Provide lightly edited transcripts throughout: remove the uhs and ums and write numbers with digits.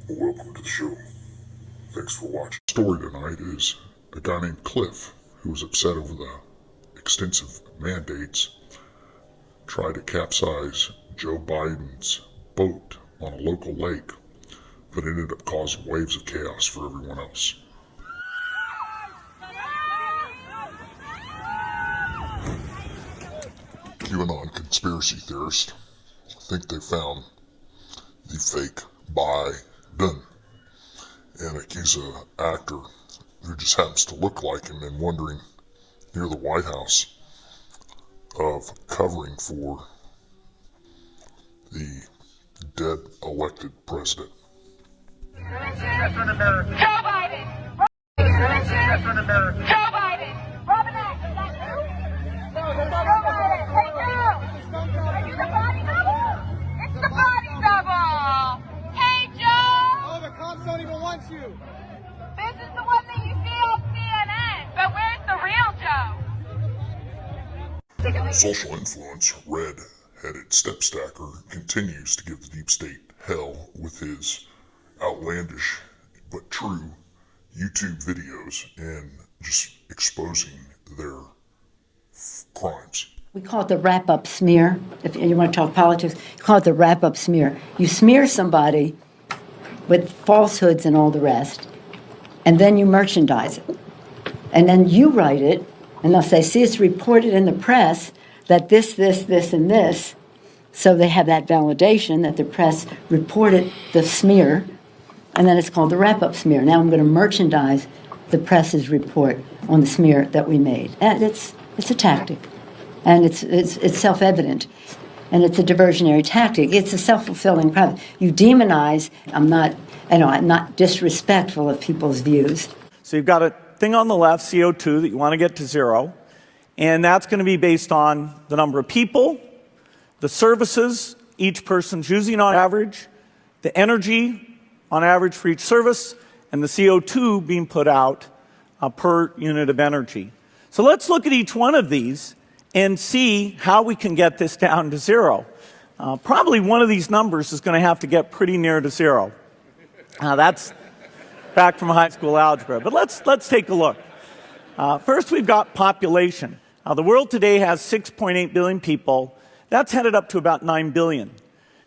Welcome to the show. Thanks for watching. The story tonight is a guy named Cliff, who was upset over the extensive mandates, tried to capsize Joe Biden's boat on a local lake, but ended up causing waves of chaos for everyone else. QAnon conspiracy theorists think they found the fake Biden and accuse an actor who just happens to look like him and wandering near the White House of covering for the dead elected president. Joe Biden! Joe Biden! Robinette, is that you? Joe Biden! Hey, Joe! Are you the body double? It's the body double! Hey, Joe! Oh, the cops don't even want you! This is the one that you see on CNN, but where's the real Joe? Social influence, red-headed stepstacker, continues to give the deep state hell with his outlandish but true YouTube videos and just exposing their crimes. We call it the wrap-up smear. If you want to talk politics, you call it the wrap-up smear. You smear somebody with falsehoods and all the rest, and then you merchandise it. And then you write it, and they'll say, see, it's reported in the press that this, and this. So they have that validation that the press reported the smear, and then it's called the wrap-up smear. Now I'm going to merchandise the press's report on the smear that we made. And it's a tactic, and it's self-evident, and it's a diversionary tactic. It's a self-fulfilling prophecy. You demonize. I'm not disrespectful of people's views. So you've got a thing on the left, CO2, that you want to get to zero, and that's going to be based on the number of people, the services each person's using on average, the energy on average for each service, and the CO2 being put out per unit of energy. So let's look at each one of these and see how we can get this down to zero. Probably one of these numbers is going to have to get pretty near to zero. That's back from high school algebra. But let's take a look. First, we've got population. The world today has 6.8 billion people. That's headed up to about 9 billion.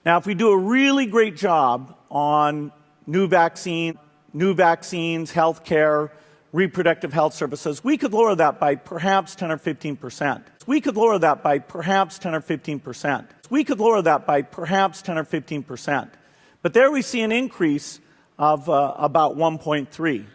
Now, if we do a really great job on new vaccines, healthcare, reproductive health services, we could lower that by perhaps 10 or 15%. We could lower that by perhaps 10 or 15%. We could lower that by perhaps 10 or 15%. But there we see an increase of about 1.3.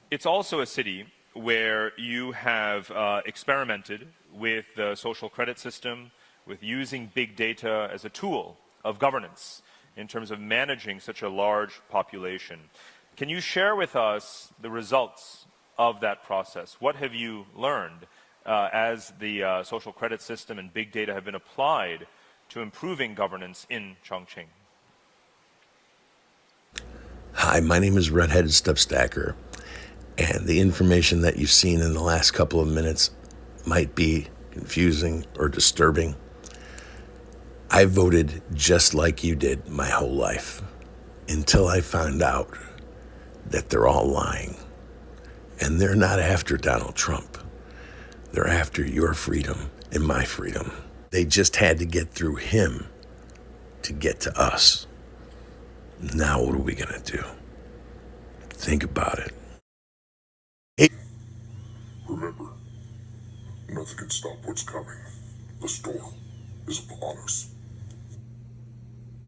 It's also a city where you have experimented with the social credit system, with using big data as a tool of governance in terms of managing such a large population. Can you share with us the results of that process? What have you learned as the social credit system and big data have been applied to improving governance in Chongqing? Hi, my name is Red-Headed Stepstacker, and the information that you've seen in the last couple of minutes might be confusing or disturbing. I voted just like you did my whole life until I found out that they're all lying. And they're not after Donald Trump. They're after your freedom and my freedom. They just had to get through him to get to us. Now what are we gonna do? Think about it. Remember, nothing can stop what's coming. The storm is upon us.